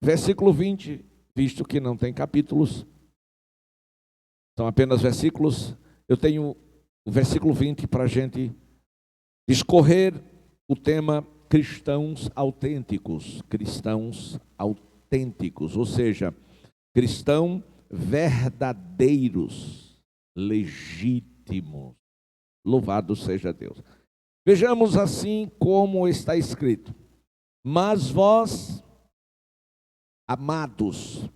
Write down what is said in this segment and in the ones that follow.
Versículo 20, visto que não tem capítulos, são apenas versículos, eu tenho o versículo 20 para a gente discorrer o tema cristãos autênticos. Cristãos autênticos, ou seja, cristãos verdadeiros, legítimos. Louvado seja Deus. Vejamos assim como está escrito: mas vós, amados,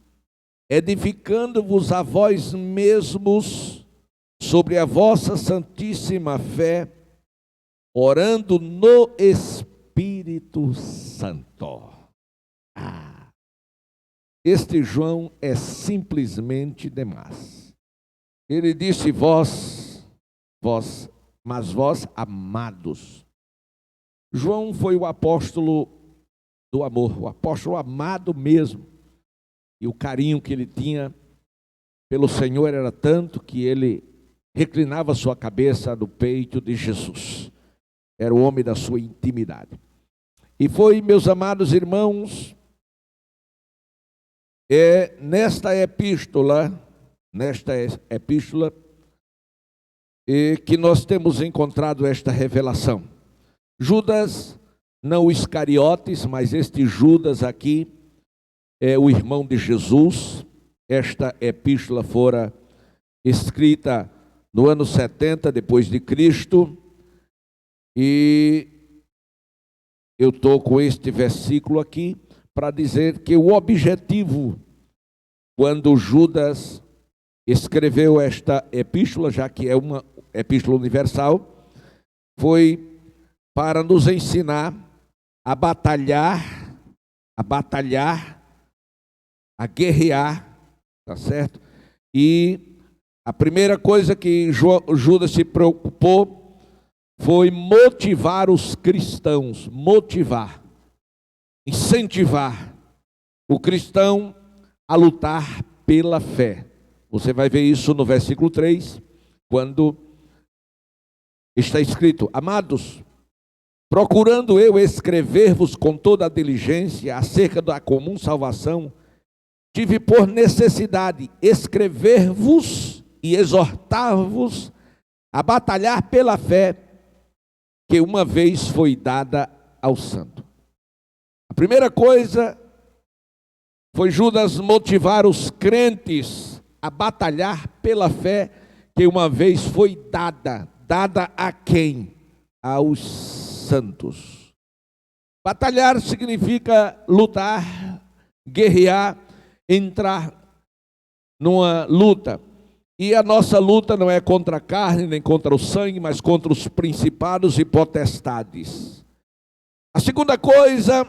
edificando-vos a vós mesmos sobre a vossa santíssima fé, orando no Espírito Santo. Este João é simplesmente demais. Ele disse mas vós, amados. João foi o apóstolo do amor, o apóstolo amado mesmo. E o carinho que ele tinha pelo Senhor era tanto que ele reclinava sua cabeça no peito de Jesus. Era o homem da sua intimidade. E foi, meus amados irmãos, nesta epístola, que nós temos encontrado esta revelação. Judas, não o Iscariotes, mas este Judas aqui é o irmão de Jesus. Esta epístola fora escrita no ano 70 depois de Cristo, e eu estou com este versículo aqui para dizer que o objetivo, quando Judas escreveu esta epístola, já que é uma epístola universal, foi para nos ensinar a batalhar, a guerrear, tá certo? E a primeira coisa que Judas se preocupou foi motivar os cristãos, incentivar o cristão a lutar pela fé. Você vai ver isso no versículo 3, quando está escrito: amados, procurando eu escrever-vos com toda a diligência acerca da comum salvação, tive por necessidade escrever-vos e exortar-vos a batalhar pela fé que uma vez foi dada ao santo. A primeira coisa foi Judas motivar os crentes a batalhar pela fé que uma vez foi dada. Dada a quem? Aos santos. Batalhar significa lutar, guerrear, entrar numa luta. E a nossa luta não é contra a carne, nem contra o sangue, mas contra os principados e potestades. A segunda coisa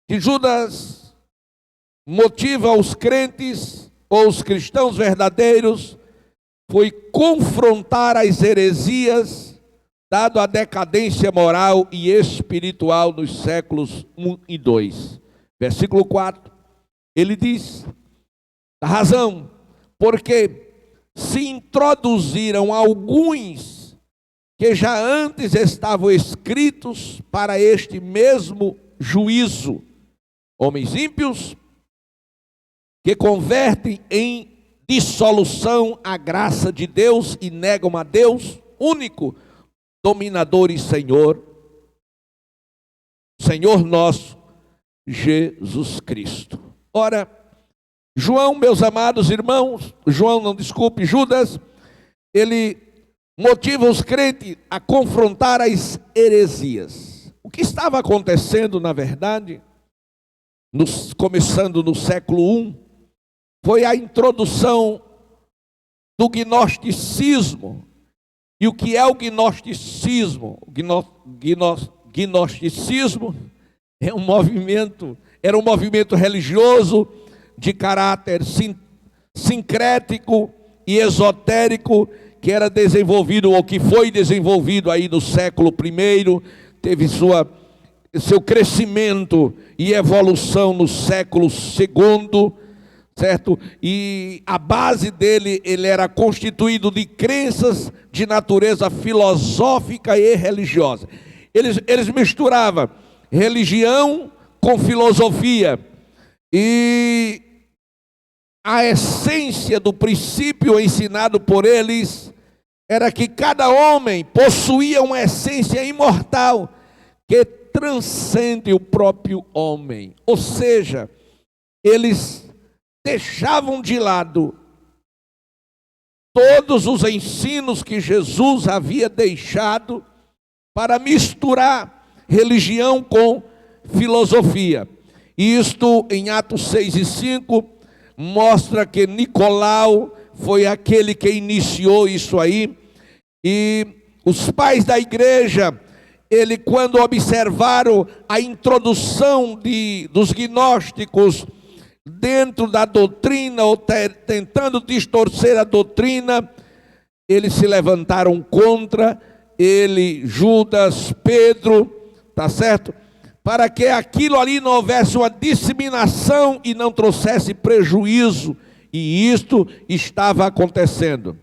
que Judas motiva os crentes, ou os cristãos verdadeiros, foi confrontar as heresias, dado a decadência moral e espiritual nos séculos 1 e 2. Versículo 4, ele diz: da razão, porque se introduziram alguns que já antes estavam escritos para este mesmo juízo, homens ímpios que convertem em dissolução a graça de Deus e negam a Deus, único dominador e Senhor nosso, Jesus Cristo. Ora, João, meus amados irmãos, Judas, ele motiva os crentes a confrontar as heresias. O que estava acontecendo, na verdade, começando no século I, foi a introdução do gnosticismo. E o que é o gnosticismo? O gnosticismo era um movimento religioso de caráter sincrético e esotérico, que era desenvolvido, ou que foi desenvolvido aí no século I, teve seu crescimento e evolução no século II, certo? E a base dele, ele era constituído de crenças de natureza filosófica e religiosa. Eles misturavam religião com filosofia. E a essência do princípio ensinado por eles era que cada homem possuía uma essência imortal que transcende o próprio homem. Ou seja, eles deixavam de lado todos os ensinos que Jesus havia deixado para misturar religião com filosofia. E isto em Atos 6 e 5 mostra que Nicolau foi aquele que iniciou isso aí. E os pais da igreja, quando observaram a introdução dos gnósticos dentro da doutrina, ou tentando distorcer a doutrina, eles se levantaram contra ele, Judas, Pedro, tá certo? Para que aquilo ali não houvesse uma disseminação e não trouxesse prejuízo. E isto estava acontecendo.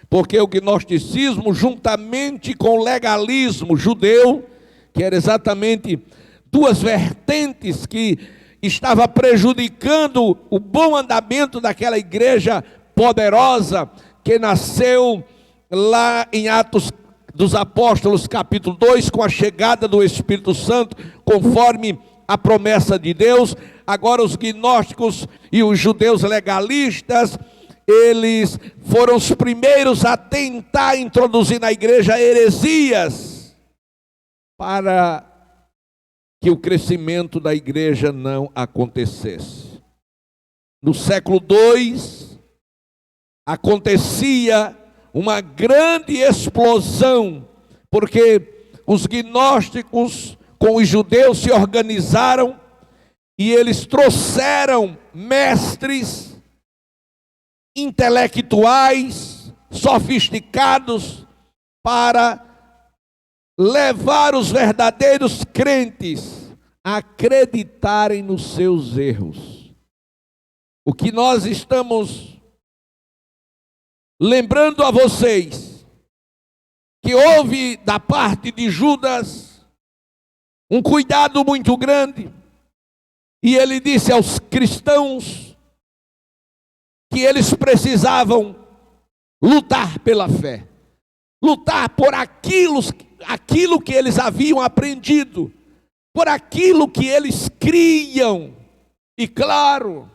Porque o gnosticismo, juntamente com o legalismo judeu, que era exatamente duas vertentes que estava prejudicando o bom andamento daquela igreja poderosa, que nasceu lá em Atos dos Apóstolos, capítulo 2, com a chegada do Espírito Santo, conforme a promessa de Deus. Agora os gnósticos e os judeus legalistas, eles foram os primeiros a tentar introduzir na igreja heresias, para que o crescimento da igreja não acontecesse. No século II, acontecia uma grande explosão, porque os gnósticos com os judeus se organizaram e eles trouxeram mestres intelectuais, sofisticados, para levar os verdadeiros crentes a acreditarem nos seus erros. O que nós estamos lembrando a vocês, que houve da parte de Judas um cuidado muito grande, e ele disse aos cristãos que eles precisavam lutar pela fé, lutar por aquilo que eles haviam aprendido, por aquilo que eles criam. E claro,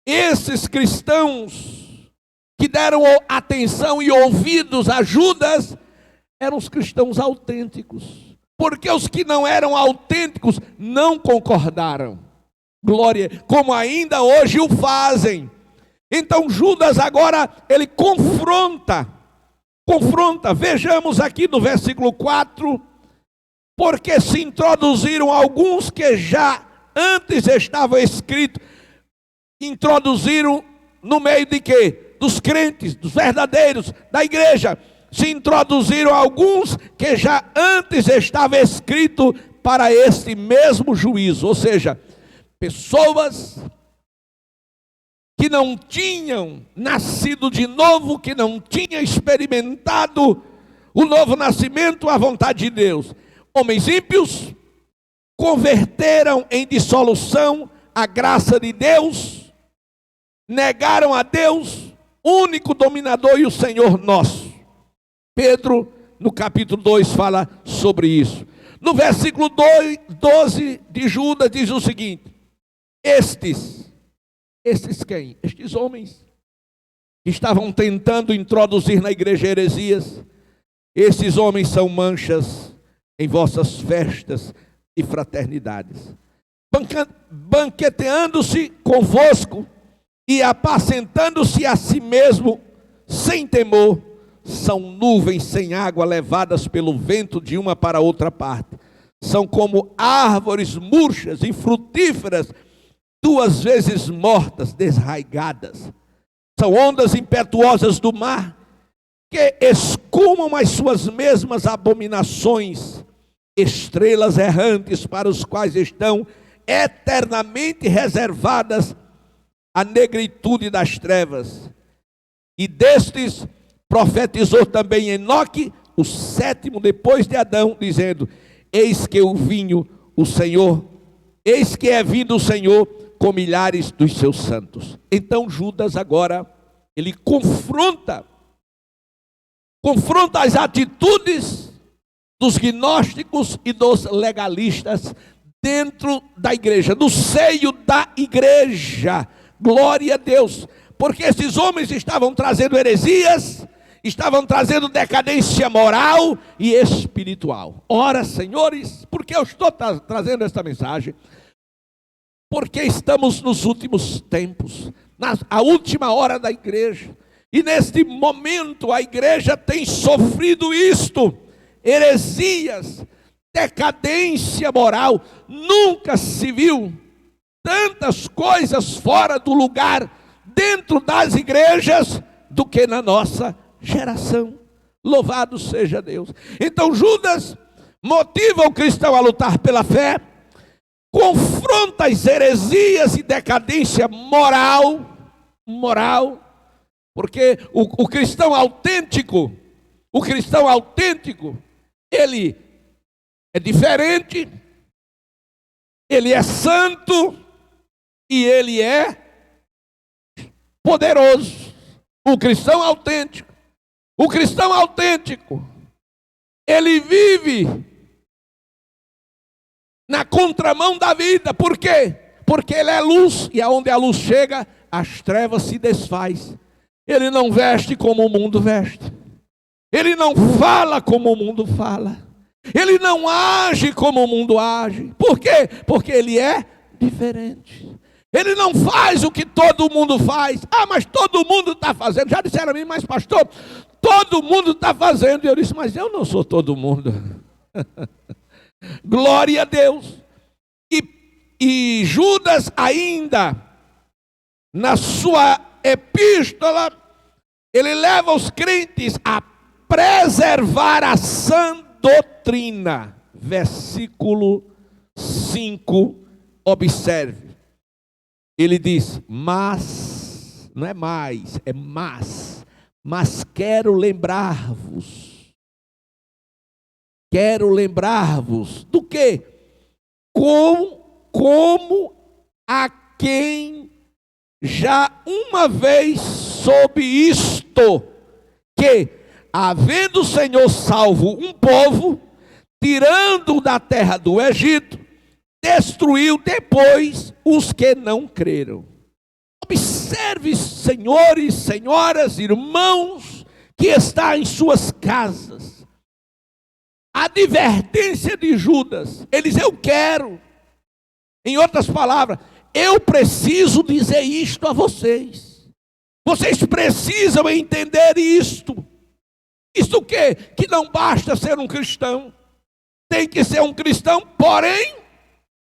esses cristãos que deram atenção e ouvidos a Judas eram os cristãos autênticos, porque os que não eram autênticos não concordaram. Glória, como ainda hoje o fazem. Então Judas agora, ele confronta, vejamos aqui no versículo 4, porque se introduziram alguns que já antes estavam escritos. Introduziram no meio de quê? Dos crentes, dos verdadeiros, da igreja. Se introduziram alguns que já antes estava escrito para este mesmo juízo. Ou seja, pessoas que não tinham nascido de novo, que não tinham experimentado o novo nascimento, a vontade de Deus. Homens ímpios converteram em dissolução a graça de Deus, negaram a Deus, único dominador e o Senhor nosso. Pedro, no capítulo 2, fala sobre isso. No versículo 12 de Judas, diz o seguinte: estes quem? Estes homens que estavam tentando introduzir na igreja heresias, esses homens são manchas em vossas festas e fraternidades, banqueteando-se convosco e apacentando-se a si mesmo sem temor, são nuvens sem água levadas pelo vento de uma para outra parte. São como árvores murchas e frutíferas, duas vezes mortas, desraigadas. São ondas impetuosas do mar, que escumam as suas mesmas abominações, estrelas errantes para os quais estão eternamente reservadas a negritude das trevas. E destes profetizou também Enoque, o sétimo depois de Adão, dizendo: eis que o vinho, o Senhor eis que é vindo o Senhor com milhares dos seus santos. Então Judas agora, ele confronta as atitudes dos gnósticos e dos legalistas dentro da igreja, no seio da igreja. Glória a Deus, porque esses homens estavam trazendo heresias, estavam trazendo decadência moral e espiritual. Ora, senhores, por que eu estou trazendo esta mensagem? Porque estamos nos últimos tempos, a última hora da igreja, e neste momento a igreja tem sofrido isto, heresias, decadência moral. Nunca se viu tantas coisas fora do lugar dentro das igrejas do que na nossa geração. Louvado seja Deus. Então Judas motiva o cristão a lutar pela fé, confronta as heresias e decadência moral, porque o cristão autêntico, ele é diferente, ele é santo e ele é poderoso. O cristão autêntico, ele vive na contramão da vida. Por quê? Porque ele é luz, e aonde a luz chega, as trevas se desfaz. Ele não veste como o mundo veste, ele não fala como o mundo fala, ele não age como o mundo age. Por quê? Porque ele é diferente. Ele não faz o que todo mundo faz. Ah, mas todo mundo está fazendo. Já disseram a mim, mas pastor, todo mundo está fazendo. E eu disse, mas eu não sou todo mundo. Glória a Deus. E Judas ainda, na sua epístola, ele leva os crentes a preservar a sã doutrina. Versículo 5, observe. Ele diz, mas, não é mais, é mas quero lembrar-vos do quê? Como a quem já uma vez soube isto, que, havendo o Senhor salvo um povo, tirando da terra do Egito, destruiu depois os que não creram. Observe, senhores, senhoras, irmãos, que está em suas casas, a advertência de Judas. Ele diz, eu quero. Em outras palavras, eu preciso dizer isto a vocês. Vocês precisam entender isto. Isto o quê? Que não basta ser um cristão. Tem que ser um cristão, porém,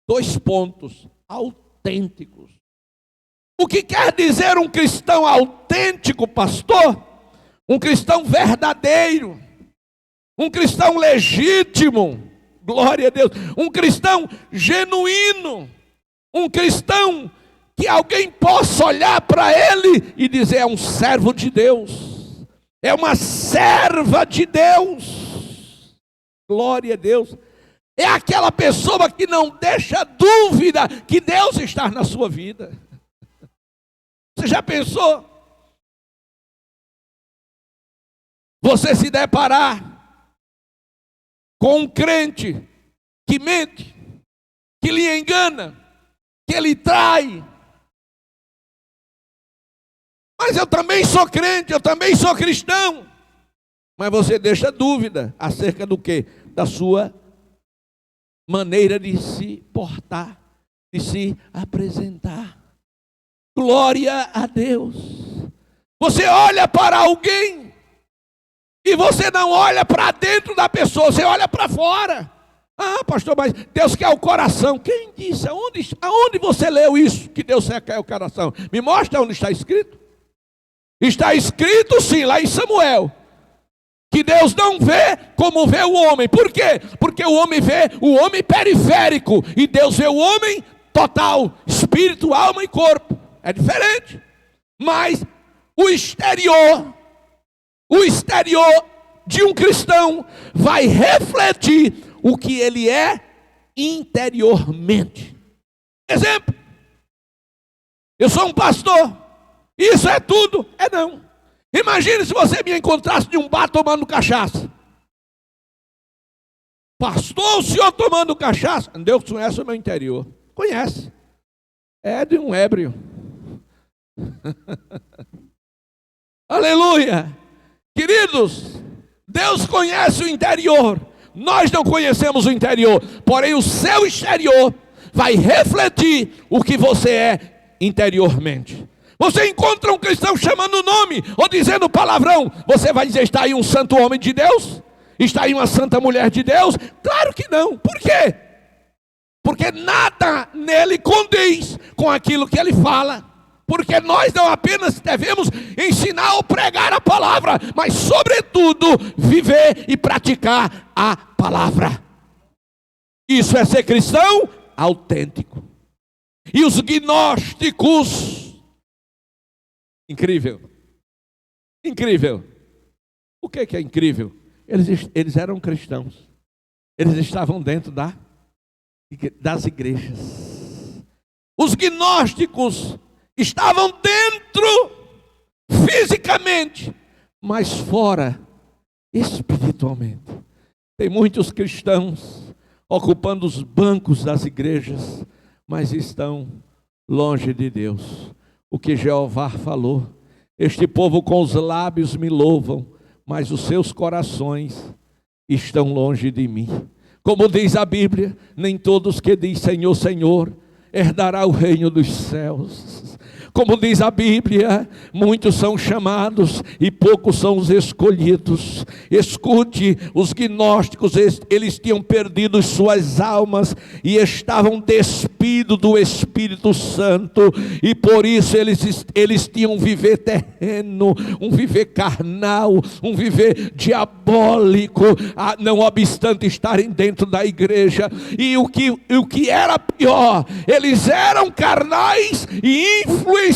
2 pontos, autênticos. O que quer dizer um cristão autêntico, pastor? Um cristão verdadeiro, um cristão legítimo, glória a Deus, um cristão genuíno, um cristão que alguém possa olhar para ele e dizer, é um servo de Deus, é uma serva de Deus, glória a Deus. É aquela pessoa que não deixa dúvida que Deus está na sua vida. Você já pensou? Você se deparar com um crente que mente, que lhe engana, que lhe trai. Mas eu também sou crente, eu também sou cristão. Mas você deixa dúvida acerca do quê? Da sua maneira de se portar, de se apresentar. Glória a Deus. Você olha para alguém e você não olha para dentro da pessoa, você olha para fora. Ah, pastor, mas Deus quer o coração. Quem disse? Aonde você leu isso? Que Deus quer o coração? Me mostra onde está escrito. Está escrito sim, lá em Samuel, que Deus não vê como vê o homem. Por quê? Porque o homem vê o homem periférico e Deus vê o homem total, espírito, alma e corpo. É diferente. Mas o exterior de um cristão vai refletir o que ele é interiormente. Exemplo. Eu sou um pastor. Isso é tudo? É não. Imagine se você me encontrasse de um bar tomando cachaça. Pastor, o senhor tomando cachaça? Deus conhece o meu interior. Conhece. É de um ébrio. Aleluia. Queridos, Deus conhece o interior. Nós não conhecemos o interior. Porém o seu exterior vai refletir o que você é interiormente. Você encontra um cristão chamando o nome ou dizendo palavrão, você vai dizer, está aí um santo homem de Deus? Está aí uma santa mulher de Deus? Claro que não. Por quê? Porque nada nele condiz com aquilo que ele fala. Porque nós não apenas devemos ensinar ou pregar a palavra, mas sobretudo viver e praticar a palavra. Isso é ser cristão autêntico. E os gnósticos, incrível, incrível. O que é incrível? Eles eram cristãos. Eles estavam dentro das igrejas. Os gnósticos estavam dentro fisicamente, mas fora espiritualmente. Tem muitos cristãos ocupando os bancos das igrejas, mas estão longe de Deus. O que Jeová falou: este povo com os lábios me louvam, mas os seus corações estão longe de mim. Como diz a Bíblia, nem todos que diz Senhor, Senhor, herdará o reino dos céus. Como diz a Bíblia, muitos são chamados e poucos são os escolhidos. Escute, os gnósticos, eles tinham perdido suas almas e estavam despidos do Espírito Santo, e por isso eles tinham um viver terreno, um viver carnal, um viver diabólico, não obstante estarem dentro da igreja. E o que era pior, eles eram carnais e influenciava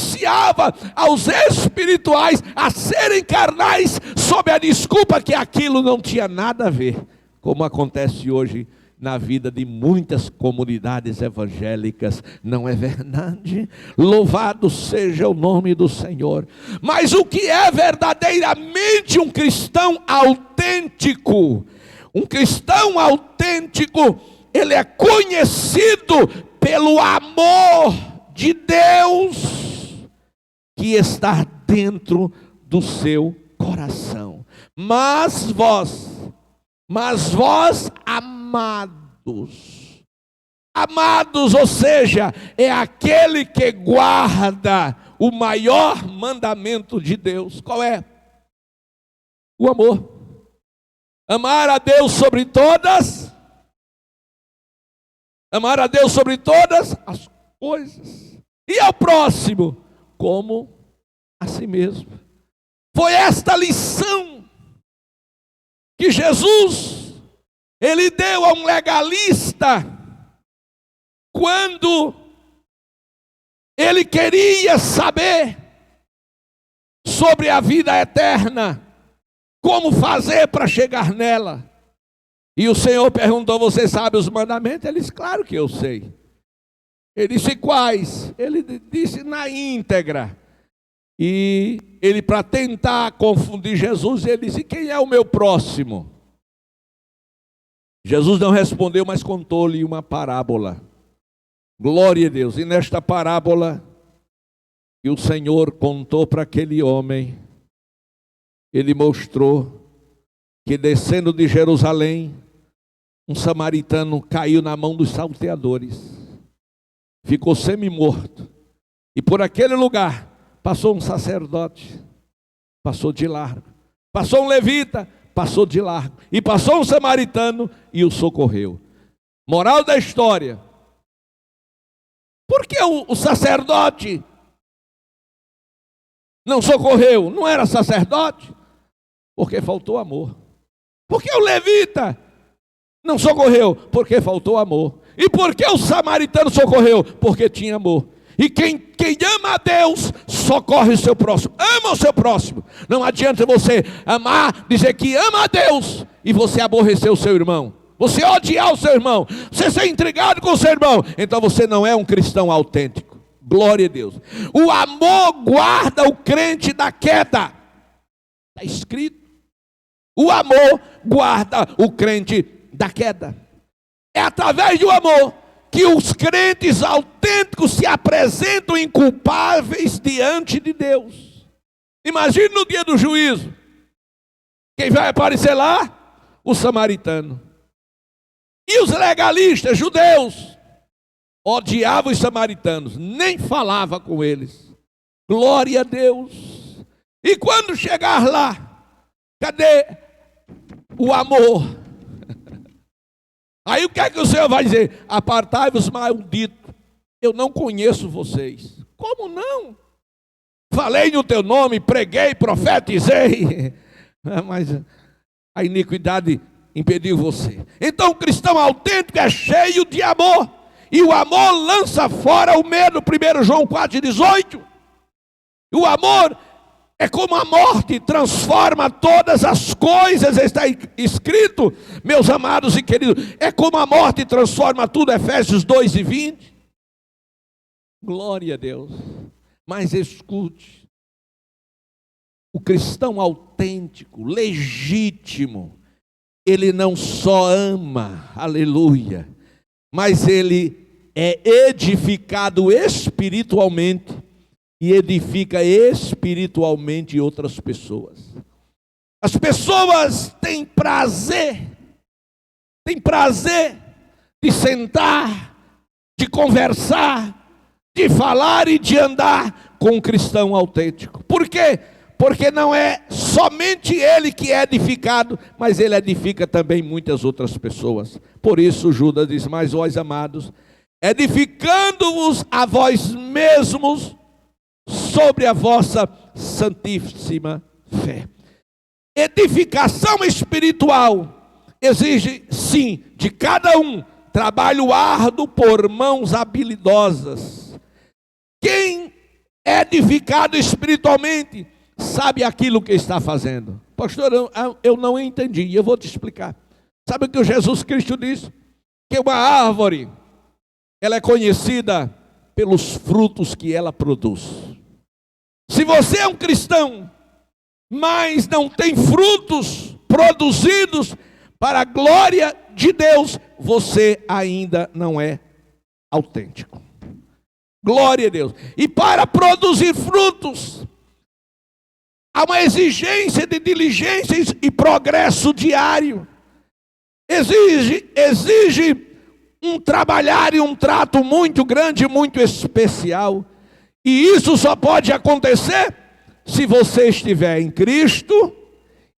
aos espirituais a serem carnais, sob a desculpa que aquilo não tinha nada a ver, como acontece hoje na vida de muitas comunidades evangélicas. Não é verdade? Louvado seja o nome do Senhor. Mas o que é verdadeiramente um cristão autêntico? Um cristão autêntico, ele é conhecido pelo amor de Deus que está dentro do seu coração. Mas vós, amados, ou seja, é aquele que guarda o maior mandamento de Deus. Qual é? O amor. Amar a Deus sobre todas as coisas, e ao próximo como a si mesmo. Foi esta lição que Jesus, ele deu a um legalista, quando ele queria saber sobre a vida eterna, como fazer para chegar nela. E o Senhor perguntou: você sabe os mandamentos? Ele disse: claro que eu sei. Ele disse: quais? Ele disse: na íntegra. E ele, para tentar confundir Jesus, ele disse: quem é o meu próximo? Jesus não respondeu, mas contou-lhe uma parábola. Glória a Deus. E nesta parábola que o Senhor contou para aquele homem, ele mostrou que, descendo de Jerusalém, um samaritano caiu na mão dos salteadores, ficou semi-morto, e por aquele lugar passou um sacerdote, passou de largo, passou um levita, passou de largo, e passou um samaritano e o socorreu. Moral da história: por que o sacerdote não socorreu? Não era sacerdote? Porque faltou amor. Por que o levita não socorreu? Porque faltou amor. E por que o samaritano socorreu? Porque tinha amor. E quem ama a Deus, socorre o seu próximo. Ama o seu próximo. Não adianta você amar, dizer que ama a Deus e você aborrecer o seu irmão. você odiar o seu irmão, você ser intrigado com o seu irmão, então você não é um cristão autêntico. Glória a Deus. O amor guarda o crente da queda. Está escrito. O amor guarda o crente da queda. É através do amor que os crentes autênticos se apresentam inculpáveis diante de Deus. Imagine no dia do juízo. Quem vai aparecer lá? O samaritano. E os legalistas judeus odiavam os samaritanos, nem falava com eles. Glória a Deus. E quando chegar lá, cadê o amor? Aí o que é que o Senhor vai dizer? Apartai-vos, maldito, eu não conheço vocês. Como não? Falei no teu nome, preguei, profetizei, mas a iniquidade impediu você. Então o cristão autêntico é cheio de amor. E o amor lança fora o medo, 1 João 4,18. O amor é como a morte, transforma todas as coisas, está escrito, meus amados e queridos. É como a morte transforma tudo, Efésios 2:20. Glória a Deus. Mas escute, o cristão autêntico, legítimo, ele não só ama, aleluia, mas ele é edificado espiritualmente e edifica espiritualmente outras pessoas. As pessoas têm prazer de sentar, de conversar, de falar e de andar com um cristão autêntico. Por quê? Porque não é somente ele que é edificado, mas ele edifica também muitas outras pessoas. Por isso Judas diz: mas vós, amados, edificando-vos a vós mesmos sobre a vossa santíssima fé. Edificação espiritual exige, sim, de cada um, trabalho árduo por mãos habilidosas. Quem é edificado espiritualmente sabe aquilo que está fazendo. Pastor, eu não entendi, eu vou te explicar. Sabe o que o Jesus Cristo disse? Que uma árvore, ela é conhecida pelos frutos que ela produz. Se você é um cristão, mas não tem frutos produzidos para a glória de Deus, você ainda não é autêntico. Glória a Deus. E para produzir frutos, há uma exigência de diligência e progresso diário. Exige um trabalhar e um trato muito grande, muito especial. E isso só pode acontecer se você estiver em Cristo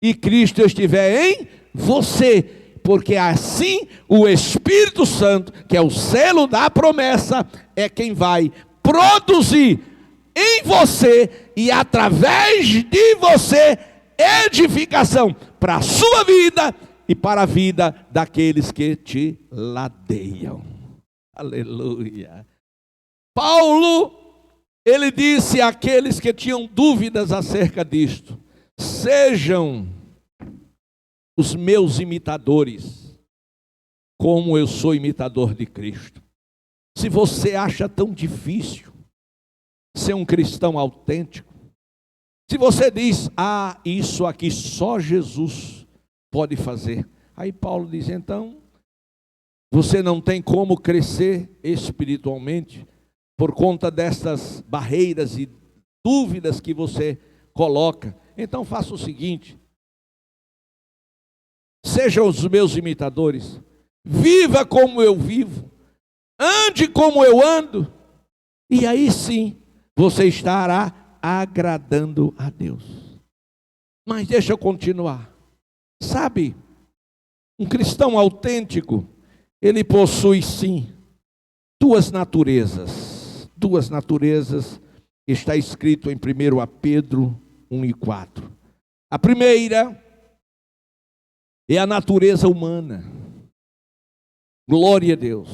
e Cristo estiver em você. Porque assim o Espírito Santo, que é o selo da promessa, é quem vai produzir em você e através de você edificação para a sua vida e para a vida daqueles que te ladeiam. Aleluia. Paulo, ele disse àqueles que tinham dúvidas acerca disto: sejam os meus imitadores, como eu sou imitador de Cristo. Se você acha tão difícil ser um cristão autêntico, se você diz: isso aqui só Jesus pode fazer, aí Paulo diz: então você não tem como crescer espiritualmente por conta dessas barreiras e dúvidas que você coloca. Então faça o seguinte: sejam os meus imitadores, viva como eu vivo, ande como eu ando, e aí sim você estará agradando a Deus. Mas deixa eu continuar. Sabe, um cristão autêntico, ele possui sim duas naturezas. Duas naturezas, está escrito em 1 Pedro 1:4. A primeira é a natureza humana. Glória a Deus.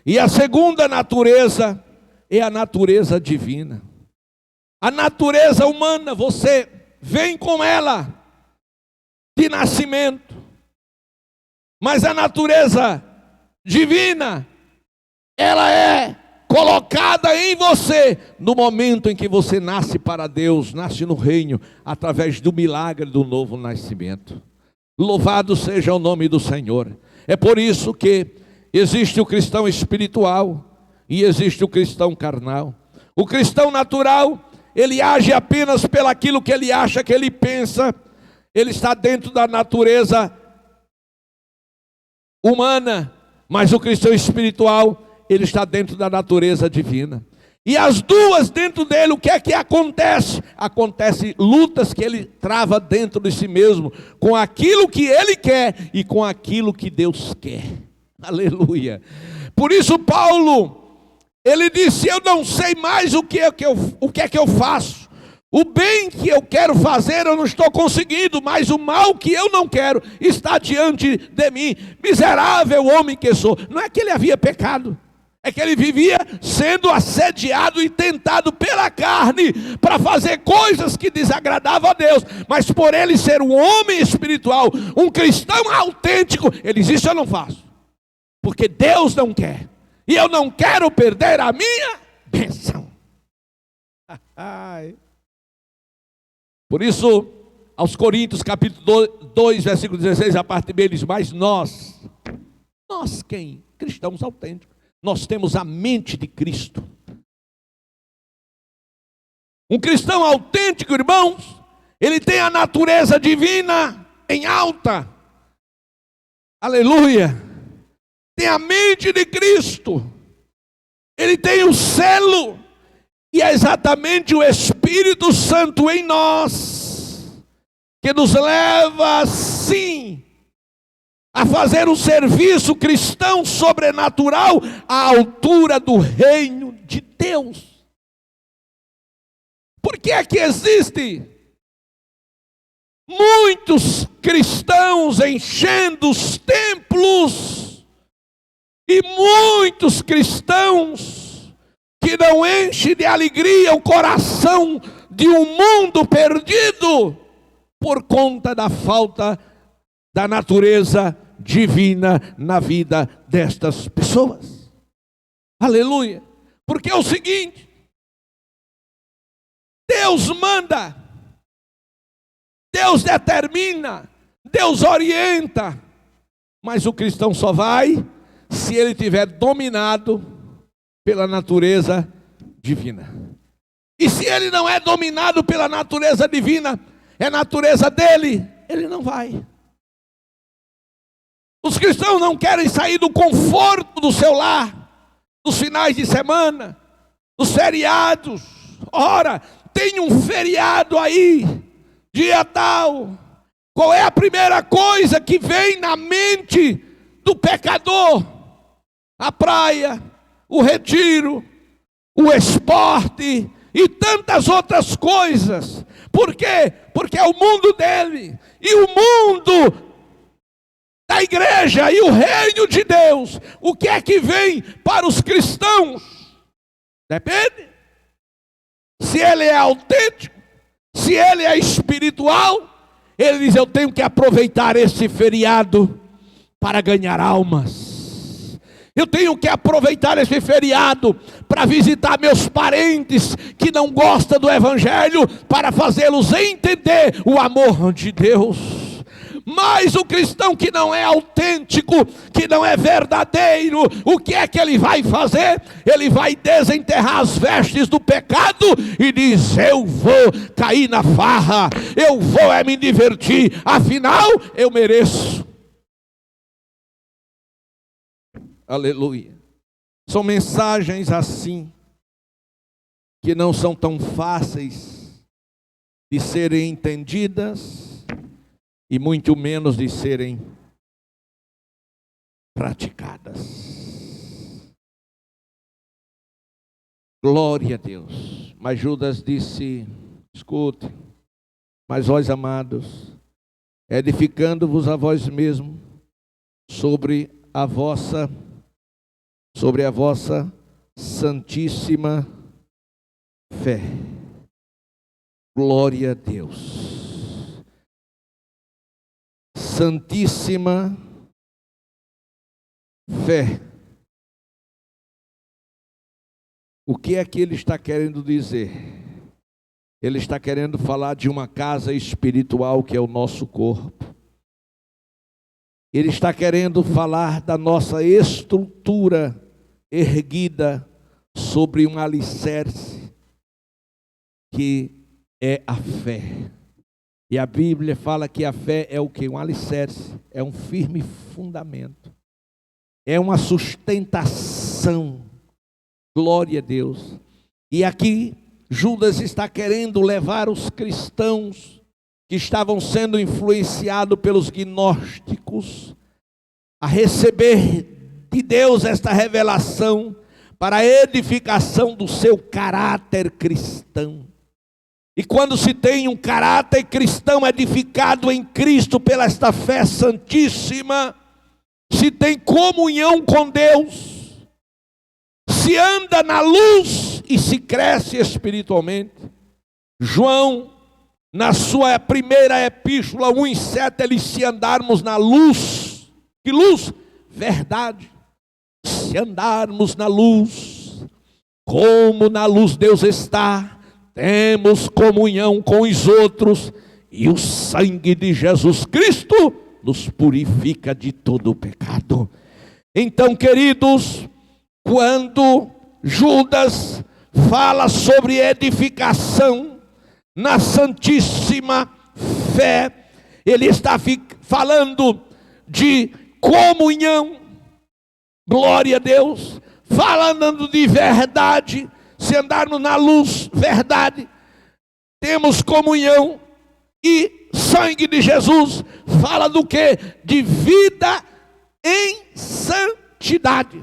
E a segunda natureza é a natureza divina. A natureza humana, você vem com ela de nascimento. Mas a natureza divina, ela é colocada em você no momento em que você nasce para Deus, nasce no reino, através do milagre do novo nascimento. Louvado seja o nome do Senhor. É por isso que existe o cristão espiritual e existe o cristão carnal. O cristão natural, ele age apenas pelaquilo que ele acha, que ele pensa. Ele está dentro da natureza humana, mas o cristão espiritual, ele está dentro da natureza divina. E as duas dentro dele, o que é que acontece? Acontece lutas que ele trava dentro de si mesmo, com aquilo que ele quer e com aquilo que Deus quer. Aleluia. Por isso Paulo, ele disse: eu não sei mais o que é que eu faço. O bem que eu quero fazer eu não estou conseguindo, mas o mal que eu não quero está diante de mim. Miserável homem que sou. Não é que ele havia pecado, é que ele vivia sendo assediado e tentado pela carne para fazer coisas que desagradavam a Deus. Mas por ele ser um homem espiritual, um cristão autêntico, ele diz: isso eu não faço, porque Deus não quer, e eu não quero perder a minha bênção. Por isso, aos Coríntios capítulo 2, versículo 16, a parte B diz: mas nós quem? Cristãos autênticos, nós temos a mente de Cristo. Um cristão autêntico, irmãos, ele tem a natureza divina em alta. Aleluia. Tem a mente de Cristo. Ele tem o selo. E é exatamente o Espírito Santo em nós que nos leva, sim, a fazer um serviço cristão sobrenatural à altura do reino de Deus. Por que é que existe muitos cristãos enchendo os templos e muitos cristãos que não enche de alegria o coração de um mundo perdido? Por conta da falta da natureza divina na vida destas pessoas. Aleluia. Porque é o seguinte: Deus manda, Deus determina, Deus orienta, mas o cristão só vai se ele tiver dominado pela natureza divina. E se ele não é dominado pela natureza divina, é natureza dele, ele não vai. Os cristãos não querem sair do conforto do seu lar, dos finais de semana, dos feriados. Ora, tem um feriado aí, dia tal. Qual é a primeira coisa que vem na mente do pecador? A praia, o retiro, o esporte e tantas outras coisas. Por quê? Porque é o mundo dele. E o mundo da igreja e o reino de Deus, o que é que vem para os cristãos? Depende. Se ele é autêntico, se ele é espiritual, ele diz: eu tenho que aproveitar esse feriado para ganhar almas. Eu tenho que aproveitar esse feriado para visitar meus parentes que não gostam do evangelho, para fazê-los entender o amor de Deus. Mas o cristão que não é autêntico, que não é verdadeiro, o que é que ele vai fazer? Ele vai desenterrar as vestes do pecado e diz: eu vou cair na farra, eu vou me divertir, afinal eu mereço. Aleluia. São mensagens assim, que não são tão fáceis de serem entendidas e muito menos de serem praticadas. Glória a Deus. Mas Judas disse: escute, mas vós, amados, edificando-vos a vós mesmos sobre a vossa santíssima fé. Glória a Deus. Santíssima fé. O que é que ele está querendo dizer? Ele está querendo falar de uma casa espiritual que é o nosso corpo. Ele está querendo falar da nossa estrutura erguida sobre um alicerce que é a fé. E a Bíblia fala que a fé é o quê? Um alicerce, é um firme fundamento, é uma sustentação. Glória a Deus. E aqui Judas está querendo levar os cristãos que estavam sendo influenciados pelos gnósticos a receber de Deus esta revelação para a edificação do seu caráter cristão. E quando se tem um caráter cristão edificado em Cristo pela esta fé santíssima, se tem comunhão com Deus, se anda na luz e se cresce espiritualmente. João, na sua primeira epístola 1:7, ele se andarmos na luz. Que luz? Verdade. Se andarmos na luz, como na luz Deus está, temos comunhão com os outros, e o sangue de Jesus Cristo nos purifica de todo o pecado. Então, queridos, quando Judas fala sobre edificação na santíssima fé, ele está falando de comunhão, glória a Deus, falando de verdade. Se andarmos na luz, verdade, temos comunhão, e sangue de Jesus fala do quê? De vida em santidade.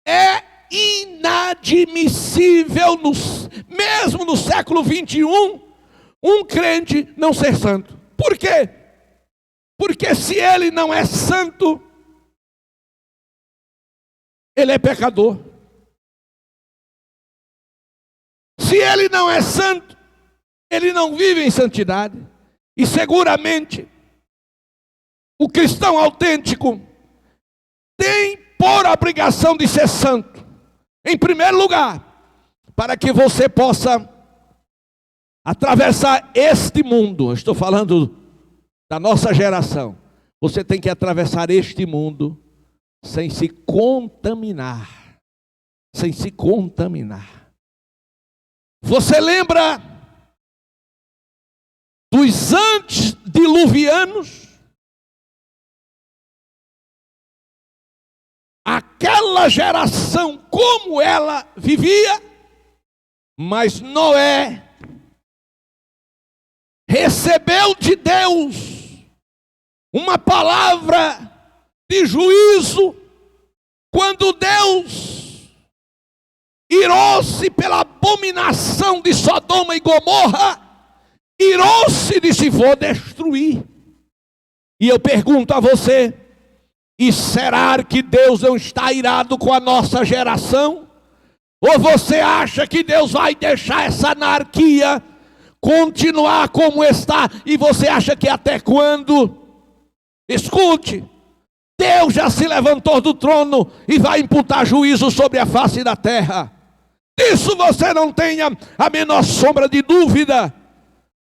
É inadmissível, mesmo no século 21, um crente não ser santo. Por quê? Porque se ele não é santo, ele é pecador. Se ele não é santo, ele não vive em santidade. E seguramente o cristão autêntico tem por obrigação de ser santo, em primeiro lugar, para que você possa atravessar este mundo. Estou falando da nossa geração. Você tem que atravessar este mundo sem se contaminar. Sem se contaminar. Você lembra dos antediluvianos? Aquela geração, como ela vivia, mas Noé recebeu de Deus uma palavra de juízo, quando Deus irou-se pela abominação de Sodoma e Gomorra, irou-se e disse: vou destruir. E eu pergunto a você, e será que Deus não está irado com a nossa geração? Ou você acha que Deus vai deixar essa anarquia continuar como está? E você acha que até quando? Escute, Deus já se levantou do trono e vai imputar juízo sobre a face da terra. Disso você não tenha a menor sombra de dúvida.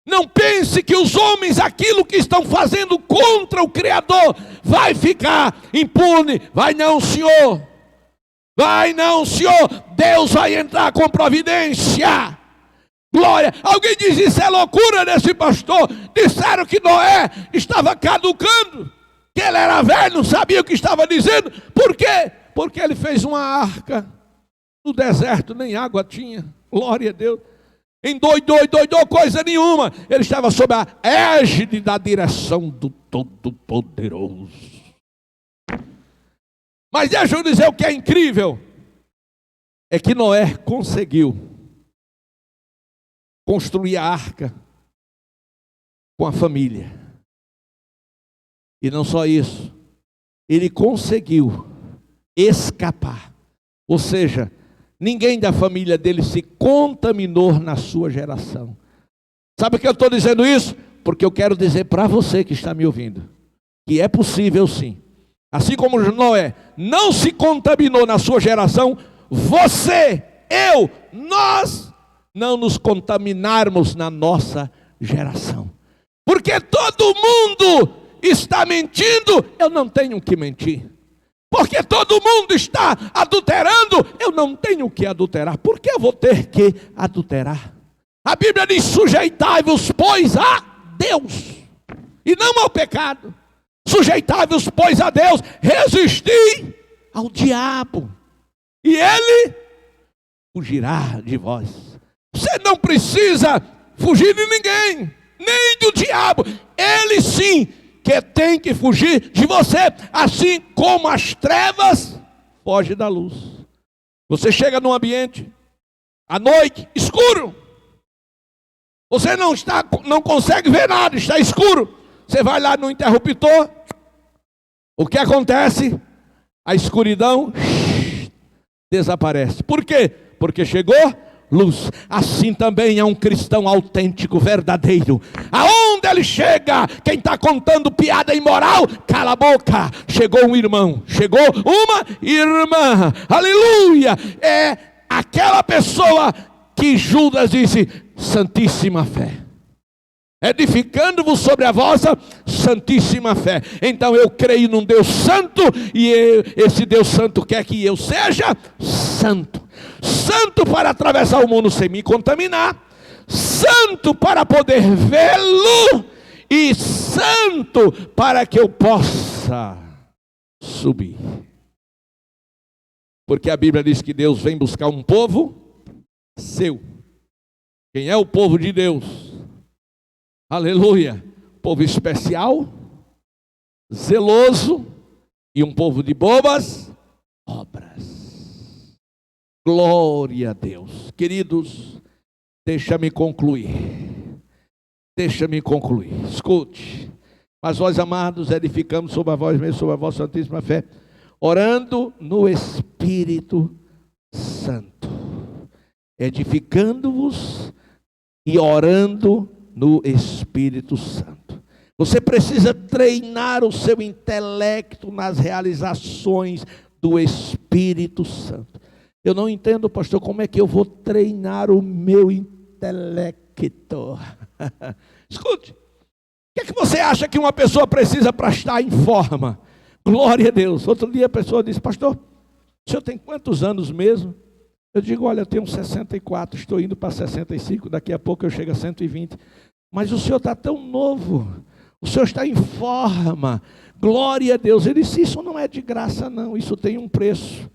Não pense que os homens, aquilo que estão fazendo contra o Criador, vai ficar impune. Vai não, Senhor. Vai não, Senhor. Deus vai entrar com providência. Glória. Alguém diz: isso é loucura desse pastor. Disseram que Noé estava caducando, que ele era velho, não sabia o que estava dizendo. Por quê? Porque ele fez uma arca no deserto, nem água tinha. Glória a Deus. Endoidou, coisa nenhuma. Ele estava sob a égide da direção do Todo-Poderoso. Mas deixa eu dizer o que é incrível. É que Noé conseguiu construir a arca com a família. E não só isso, ele conseguiu escapar. Ou seja, ninguém da família dele se contaminou na sua geração. Sabe por que eu estou dizendo isso? Porque eu quero dizer para você que está me ouvindo, que é possível sim, Assim como Noé não se contaminou na sua geração, você, eu, nós não nos contaminarmos na nossa geração. Porque todo mundo está mentindo, eu não tenho que mentir. Porque todo mundo está adulterando, eu não tenho que adulterar. Por que eu vou ter que adulterar? A Bíblia diz: sujeitai-vos, pois, a Deus, e não ao pecado. Sujeitai-vos, pois, a Deus, resisti ao diabo, e ele fugirá de vós. Você não precisa fugir de ninguém, nem do diabo. Ele sim que tem que fugir de você, assim como as trevas fogem da luz. Você chega num ambiente à noite, escuro. Você não consegue ver nada, está escuro. Você vai lá no interruptor. O que acontece? A escuridão desaparece. Por quê? Porque chegou luz. Assim também é um cristão autêntico, verdadeiro. Aonde ele chega, quem está contando piada imoral, cala a boca. Chegou um irmão, chegou uma irmã, aleluia. É aquela pessoa que Judas disse: santíssima fé, edificando-vos sobre a vossa santíssima fé. Então eu creio num Deus santo, e esse Deus santo quer que eu seja santo. Santo para atravessar o mundo sem me contaminar, santo para poder vê-lo, e santo para que eu possa subir. Porque a Bíblia diz que Deus vem buscar um povo seu. Quem é o povo de Deus? Aleluia! Povo especial, zeloso, e um povo de boas obras. Glória a Deus. Queridos, deixa-me concluir. Escute. Mas vós, amados, edificamos sobre a vós mesmos, sobre a vossa santíssima fé, orando no Espírito Santo. Edificando-vos e orando no Espírito Santo. Você precisa treinar o seu intelecto nas realizações do Espírito Santo. Eu não entendo, pastor, como é que eu vou treinar o meu intelecto? Escute, o que é que você acha que uma pessoa precisa para estar em forma? Glória a Deus. Outro dia a pessoa disse: pastor, o senhor tem quantos anos mesmo? Eu digo: olha, eu tenho 64, estou indo para 65, daqui a pouco eu chego a 120. Mas o senhor está tão novo, o senhor está em forma. Glória a Deus. Ele disse: isso não é de graça não, isso tem um preço.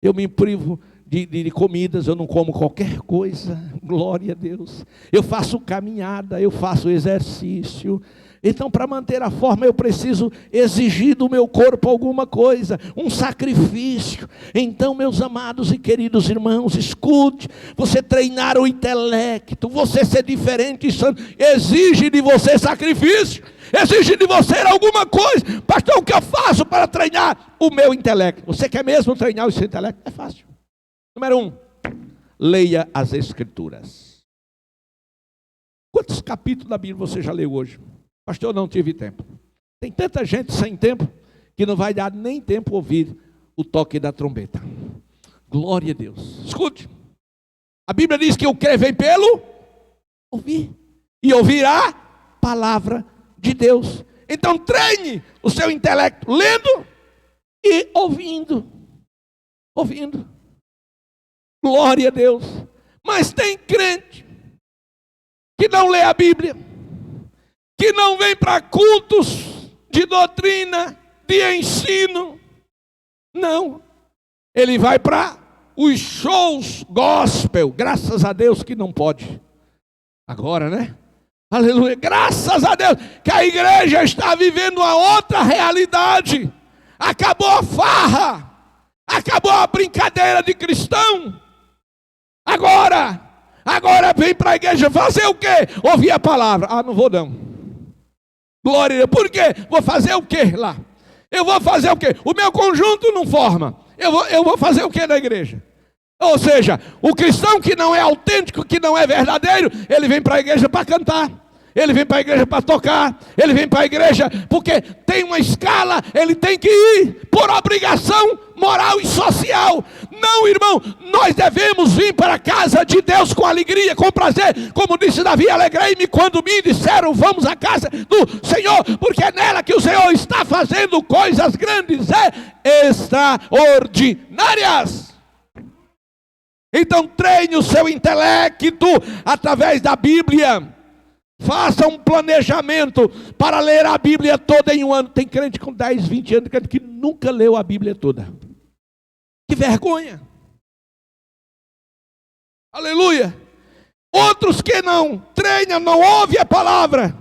Eu me privo de comidas, eu não como qualquer coisa. Glória a Deus. Eu faço caminhada, eu faço exercício. Então, para manter a forma, eu preciso exigir do meu corpo alguma coisa, um sacrifício. Então, meus amados e queridos irmãos, escute: você treinar o intelecto, você ser diferente e santo, exige de você sacrifício, exige de você alguma coisa. Pastor, o que eu faço para treinar o meu intelecto? Você quer mesmo treinar o seu intelecto? É fácil. Número 1, leia as Escrituras. Quantos capítulos da Bíblia você já leu hoje? Pastor, eu não tive tempo. Tem tanta gente sem tempo que não vai dar nem tempo ouvir o toque da trombeta. Glória a Deus. Escute. A Bíblia diz que o crer vem pelo ouvir, e ouvir a palavra de Deus. Então treine o seu intelecto lendo e ouvindo. Glória a Deus. Mas tem crente que não lê a Bíblia, que não vem para cultos de doutrina, de ensino. Não. Ele vai para os shows gospel. Graças a Deus que não pode. Agora, né? Aleluia. Graças a Deus que a igreja está vivendo uma outra realidade. Acabou a farra. Acabou a brincadeira de cristão. Agora vem para a igreja fazer o quê? Ouvir a palavra. Ah, não vou não. Glória a Deus. Por quê? Vou fazer o quê lá? Eu vou fazer o quê? O meu conjunto não forma. Eu vou fazer o quê na igreja? Ou seja, o cristão que não é autêntico, que não é verdadeiro, ele vem para a igreja para cantar. ele vem para a igreja para tocar, ele vem para a igreja porque tem uma escala, ele tem que ir por obrigação moral e social. Não, irmão, nós devemos vir para a casa de Deus com alegria, com prazer, como disse Davi: alegrei-me quando me disseram vamos à casa do Senhor, porque é nela que o Senhor está fazendo coisas grandes e extraordinárias. Então treine o seu intelecto através da Bíblia. Faça um planejamento para ler a Bíblia toda em um ano. Tem crente com 10, 20 anos que nunca leu a Bíblia toda. Que vergonha. Aleluia. Outros que não treinam, não ouvem a palavra.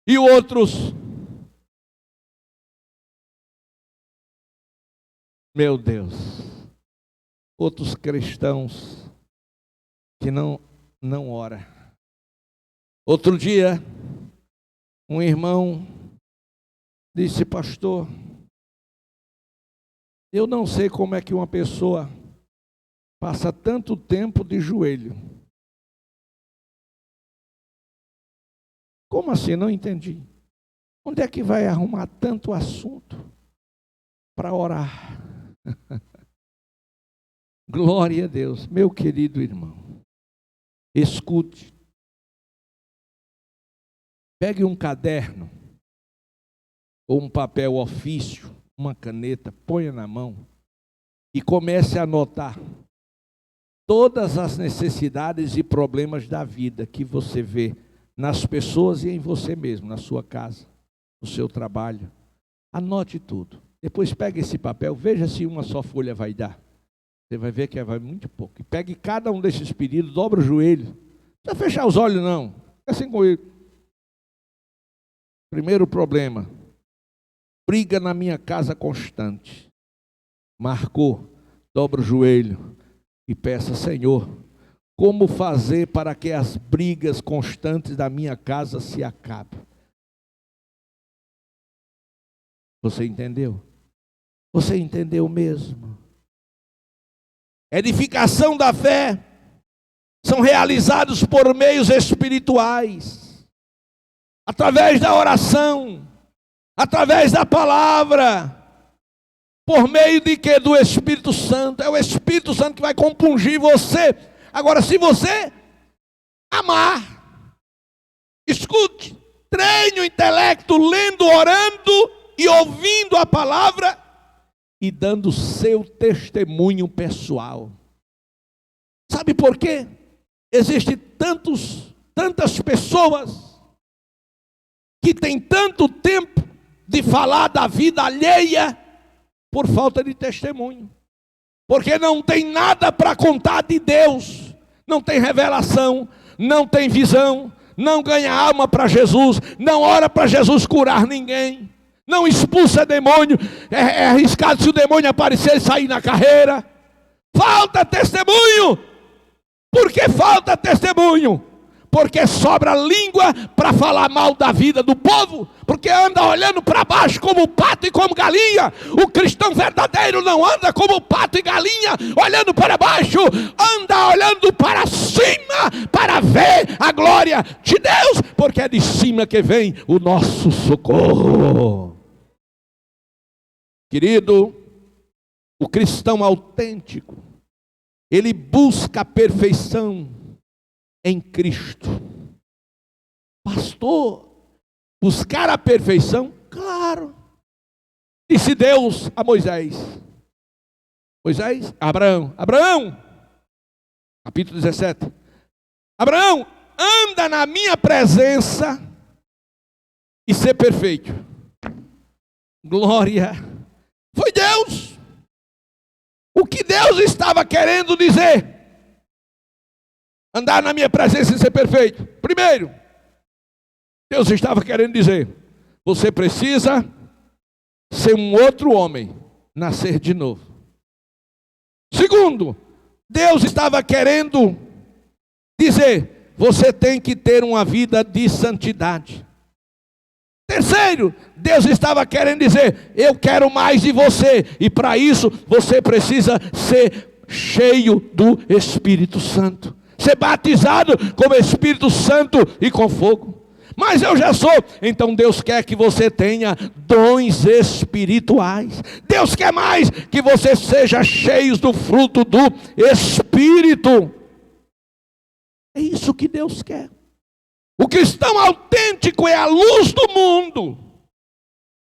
E outros, meu Deus, outros cristãos que não oram. Outro dia, um irmão disse: pastor, eu não sei como é que uma pessoa passa tanto tempo de joelho. Como assim? Não entendi. Onde é que vai arrumar tanto assunto para orar? Glória a Deus. Meu querido irmão, escute. Pegue um caderno, ou um papel ofício, uma caneta, ponha na mão e comece a anotar todas as necessidades e problemas da vida que você vê nas pessoas e em você mesmo, na sua casa, no seu trabalho. Anote tudo. Depois pegue esse papel, veja se uma só folha vai dar. Você vai ver que vai muito pouco. E pegue cada um desses pedidos, dobra o joelho. Não precisa fechar os olhos, não. Fica assim com ele. Primeiro problema: briga na minha casa constante. Marcou, dobra o joelho e peça: Senhor, como fazer para que as brigas constantes da minha casa se acabem? Você entendeu? Você entendeu mesmo? Edificação da fé são realizados por meios espirituais. Através da oração, através da palavra, por meio de quê? Do Espírito Santo. É o Espírito Santo que vai compungir você. Agora, se você amar, escute, treine o intelecto, lendo, orando e ouvindo a palavra e dando seu testemunho pessoal. Sabe por quê? Existem tantas pessoas que tem tanto tempo de falar da vida alheia por falta de testemunho. Porque não tem nada para contar de Deus. Não tem revelação, não tem visão, não ganha alma para Jesus, não ora para Jesus curar ninguém, não expulsa demônio. É arriscado se o demônio aparecer e sair na carreira. Falta testemunho. Por que falta testemunho? Porque sobra língua para falar mal da vida do povo, porque anda olhando para baixo como pato e como galinha. O cristão verdadeiro não anda como pato e galinha olhando para baixo, anda olhando para cima para ver a glória de Deus, porque é de cima que vem o nosso socorro. Querido, o cristão autêntico, ele busca a perfeição em Cristo. Pastor, buscar a perfeição? Claro. Disse Deus a Moisés. Abraão, capítulo 17. Abraão, anda na minha presença e ser perfeito. Glória. Foi Deus. O que Deus estava querendo dizer? Andar na minha presença e ser perfeito. Primeiro, Deus estava querendo dizer: você precisa ser um outro homem, nascer de novo. Segundo, Deus estava querendo dizer: você tem que ter uma vida de santidade. Terceiro, Deus estava querendo dizer: eu quero mais de você, e para isso você precisa ser cheio do Espírito Santo. Ser batizado com o Espírito Santo e com fogo. Mas eu já sou. Então Deus quer que você tenha dons espirituais. Deus quer mais que você seja cheio do fruto do Espírito. É isso que Deus quer. O cristão autêntico é a luz do mundo.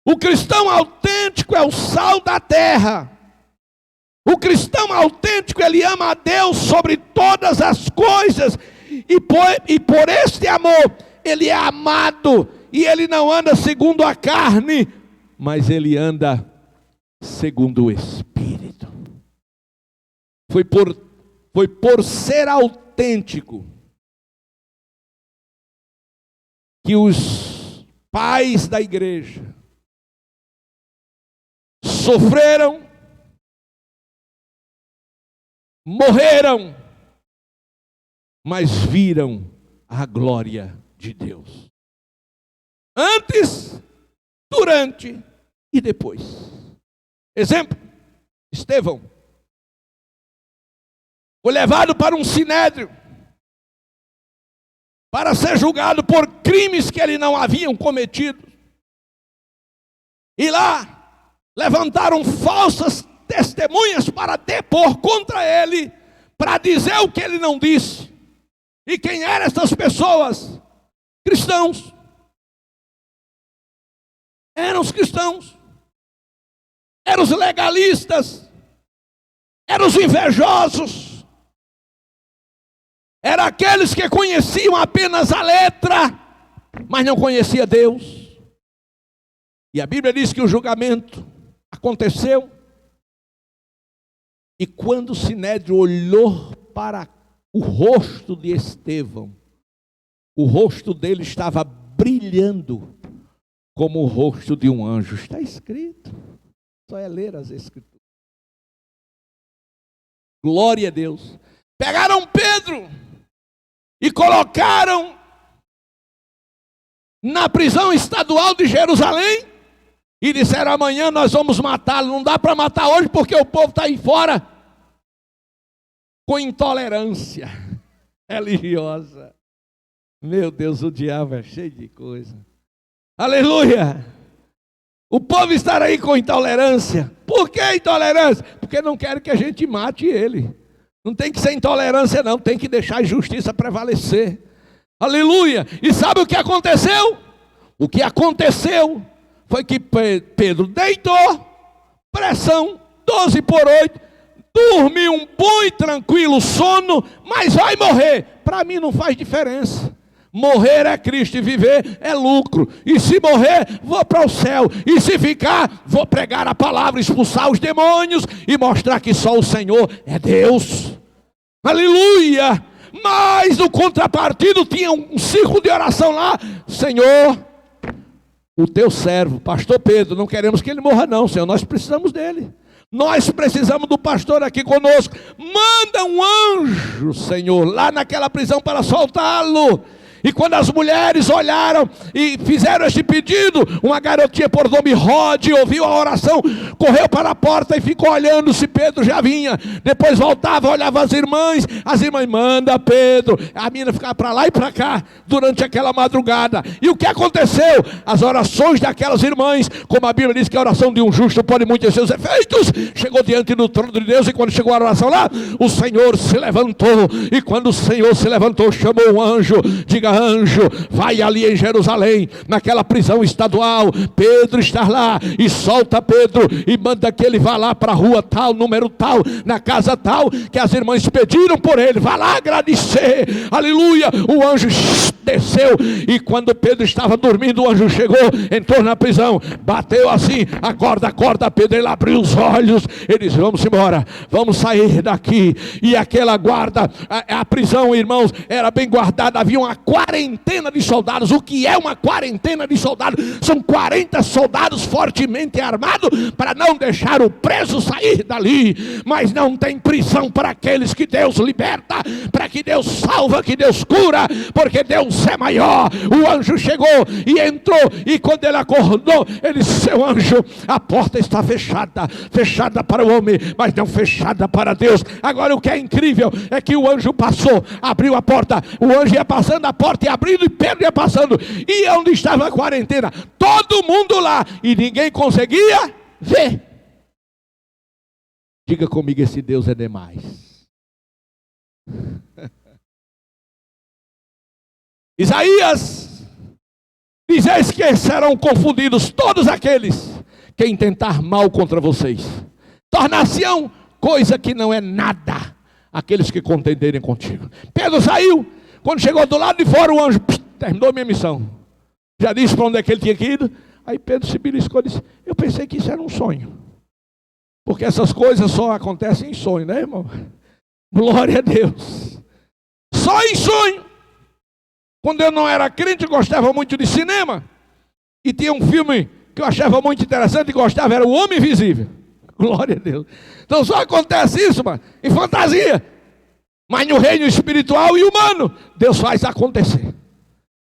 O cristão autêntico é o sal da terra. O cristão autêntico, ele ama a Deus sobre todas as coisas. E por este amor, ele é amado. E ele não anda segundo a carne, mas ele anda segundo o Espírito. Foi por ser autêntico que os pais da igreja sofreram, morreram, mas viram a glória de Deus. Antes, durante e depois. Exemplo, Estevão foi levado para um sinédrio para ser julgado por crimes que ele não havia cometido. E lá levantaram falsas testemunhas para depor contra ele, para dizer o que ele não disse. E quem eram essas pessoas? Cristãos. Eram os cristãos. Eram os legalistas. Eram os invejosos. Eram aqueles que conheciam apenas a letra, mas não conhecia Deus. E a Bíblia diz que o julgamento aconteceu. E quando o sinédrio olhou para o rosto de Estevão, o rosto dele estava brilhando como o rosto de um anjo. Está escrito. Só é ler as Escrituras. Glória a Deus. Pegaram Pedro e colocaram na prisão estadual de Jerusalém. E disseram: amanhã nós vamos matá-lo. Não dá para matar hoje porque o povo está aí fora com intolerância religiosa. Meu Deus, o diabo é cheio de coisa. Aleluia! O povo está aí com intolerância. Por que intolerância? Porque não querem que a gente mate ele. Não tem que ser intolerância não, tem que deixar a justiça prevalecer. Aleluia! E sabe o que aconteceu? O que aconteceu foi que Pedro deitou, pressão 12/8, dormiu um bom e tranquilo sono, mas vai morrer. Para mim não faz diferença. Morrer é Cristo e viver é lucro. E se morrer, vou para o céu. E se ficar, vou pregar a palavra, expulsar os demônios e mostrar que só o Senhor é Deus. Aleluia! Mas no contrapartido tinha um círculo de oração lá. Senhor, o teu servo, pastor Pedro, não queremos que ele morra não, Senhor, nós precisamos dele. Nós precisamos do pastor aqui conosco. Manda um anjo, Senhor, lá naquela prisão para soltá-lo. E quando as mulheres olharam e fizeram este pedido, uma garotinha por nome Rod ouviu a oração, correu para a porta e ficou olhando se Pedro já vinha. Depois voltava, olhava as irmãs manda Pedro. A menina ficava para lá e para cá durante aquela madrugada. E o que aconteceu? As orações daquelas irmãs, como a Bíblia diz que a oração de um justo pode muitos seus efeitos, chegou diante do trono de Deus. E quando chegou a oração lá, o Senhor se levantou. E quando o Senhor se levantou, chamou um anjo. Diga: anjo, vai ali em Jerusalém, naquela prisão estadual, Pedro está lá, e solta Pedro, e manda que ele vá lá para a rua tal, número tal, na casa tal, que as irmãs pediram por ele, vá lá agradecer, aleluia. O anjo desceu, e quando Pedro estava dormindo, o anjo chegou, entrou na prisão, bateu assim, acorda Pedro. Ele abriu os olhos, ele disse: vamos embora, vamos sair daqui. E aquela guarda, a prisão, irmãos, era bem guardada, havia uma quarentena de soldados. O que é uma quarentena de soldados? São 40 soldados fortemente armados para não deixar o preso sair dali. Mas não tem prisão para aqueles que Deus liberta, para que Deus salva, que Deus cura, porque Deus é maior. O anjo chegou e entrou, e quando ele acordou, ele disse: seu anjo, a porta está fechada para o homem, mas não fechada para Deus. Agora o que é incrível é que o anjo passou, abriu a porta, o anjo ia passando a porta, porta ia abrindo e Pedro ia passando. E onde estava a quarentena? Todo mundo lá. E ninguém conseguia ver. Diga comigo, esse Deus é demais. Isaías diz: eis que serão confundidos todos aqueles que intentar mal contra vocês. Tornar-se-ão coisa que não é nada aqueles que contenderem contigo. Pedro saiu. Quando chegou do lado de fora, o anjo terminou minha missão. Já disse para onde é que ele tinha que ir. Aí Pedro se beliscou e disse: eu pensei que isso era um sonho. Porque essas coisas só acontecem em sonho, né, irmão? Glória a Deus. Só em sonho. Quando eu não era crente, eu gostava muito de cinema. E tinha um filme que eu achava muito interessante e gostava, era O Homem Invisível. Glória a Deus. Então só acontece isso, mano, em fantasia. Mas no reino espiritual e humano, Deus faz acontecer.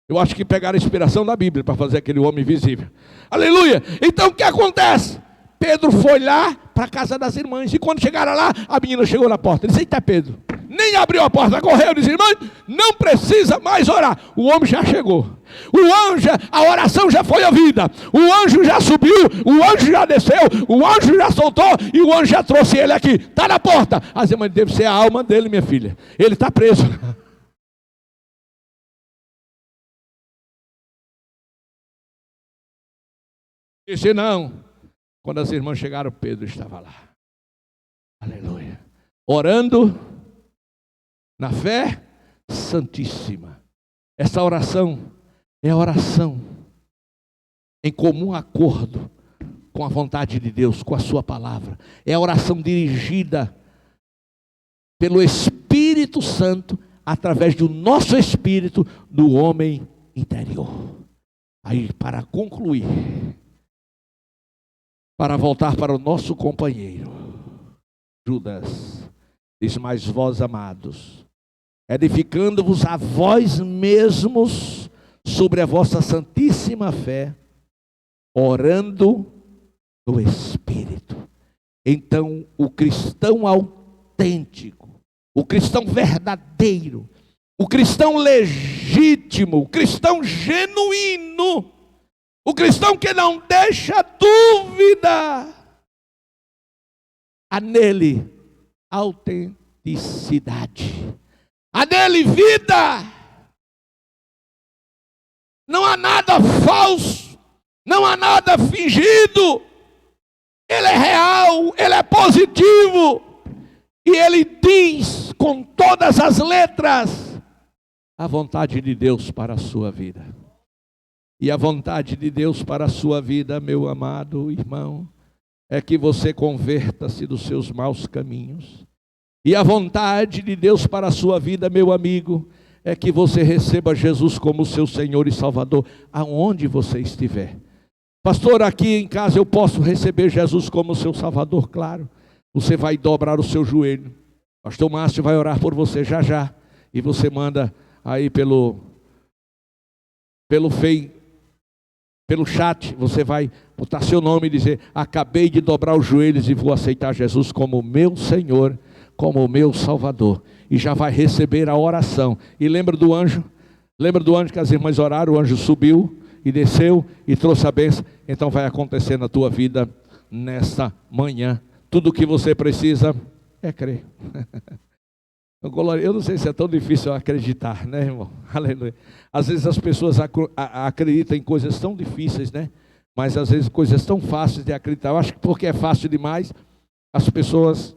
Eu acho que pegaram a inspiração da Bíblia para fazer aquele homem invisível. Aleluia. Então o que acontece? Pedro foi lá para a casa das irmãs. E quando chegaram lá, a menina chegou na porta. Ele disse: eita, Pedro. Nem abriu a porta, correu e disse: irmã, não precisa mais orar. O homem já chegou. O anjo, a oração já foi ouvida. O anjo já subiu, o anjo já desceu, o anjo já soltou e o anjo já trouxe ele aqui. Está na porta. As irmãs: deve ser a alma dele, minha filha. Ele está preso. Disse: não. Quando as irmãs chegaram, Pedro estava lá. Aleluia. Orando na fé santíssima. Essa oração é a oração em comum acordo com a vontade de Deus, com a sua palavra. É a oração dirigida pelo Espírito Santo, através do nosso espírito, do homem interior. Aí, para concluir, para voltar para o nosso companheiro, Judas diz: mas vós, amados, edificando-vos a vós mesmos sobre a vossa santíssima fé, orando no Espírito. Então, o cristão autêntico, o cristão verdadeiro, o cristão legítimo, o cristão genuíno, o cristão que não deixa dúvida, há nele autenticidade, há nele vida. Não há nada falso, não há nada fingido. Ele é real, ele é positivo. E ele diz com todas as letras a vontade de Deus para a sua vida. E a vontade de Deus para a sua vida, meu amado irmão, é que você converta-se dos seus maus caminhos. E a vontade de Deus para a sua vida, meu amigo, é que você receba Jesus como seu Senhor e Salvador, aonde você estiver. Pastor, aqui em casa eu posso receber Jesus como seu Salvador? Claro. Você vai dobrar o seu joelho. Pastor Márcio vai orar por você já já. E você manda aí pelo chat, você vai botar seu nome e dizer: acabei de dobrar os joelhos e vou aceitar Jesus como meu Senhor, como o meu Salvador. E já vai receber a oração. E lembra do anjo? Lembra do anjo que as irmãs oraram? O anjo subiu e desceu e trouxe a bênção. Então vai acontecer na tua vida nesta manhã. Tudo o que você precisa é crer. Eu não sei se é tão difícil acreditar, né, irmão? Aleluia. Às vezes as pessoas acreditam em coisas tão difíceis, né? Mas às vezes coisas tão fáceis de acreditar. Eu acho que porque é fácil demais, as pessoas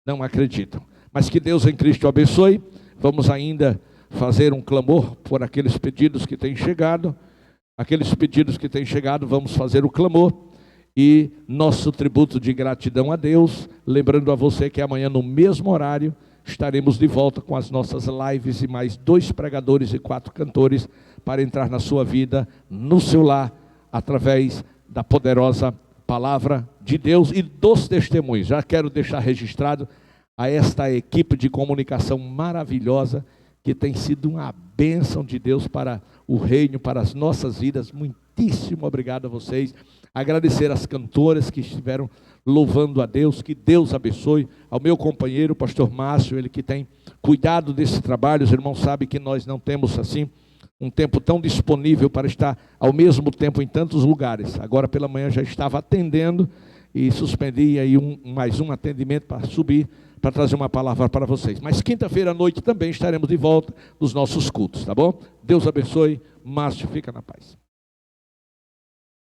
não acreditam. Mas que Deus em Cristo abençoe. Vamos ainda fazer um clamor por aqueles pedidos que têm chegado. Aqueles pedidos que têm chegado, vamos fazer o clamor. E nosso tributo de gratidão a Deus. Lembrando a você que amanhã no mesmo horário estaremos de volta com as nossas lives e mais 2 pregadores e 4 cantores para entrar na sua vida, no seu lar, através da poderosa palavra de Deus e dos testemunhos. Já quero deixar registrado a esta equipe de comunicação maravilhosa, que tem sido uma bênção de Deus para o reino, para as nossas vidas. Muitíssimo obrigado a vocês. Agradecer às cantoras que estiveram louvando a Deus, que Deus abençoe. Ao meu companheiro, o pastor Márcio, ele que tem cuidado desse trabalho. Os irmãos sabem que nós não temos assim um tempo tão disponível para estar ao mesmo tempo em tantos lugares. Agora pela manhã já estava atendendo e suspendi aí mais um atendimento para subir, para trazer uma palavra para vocês. Mas quinta-feira à noite também estaremos de volta nos nossos cultos, tá bom? Deus abençoe. Márcio, fica na paz.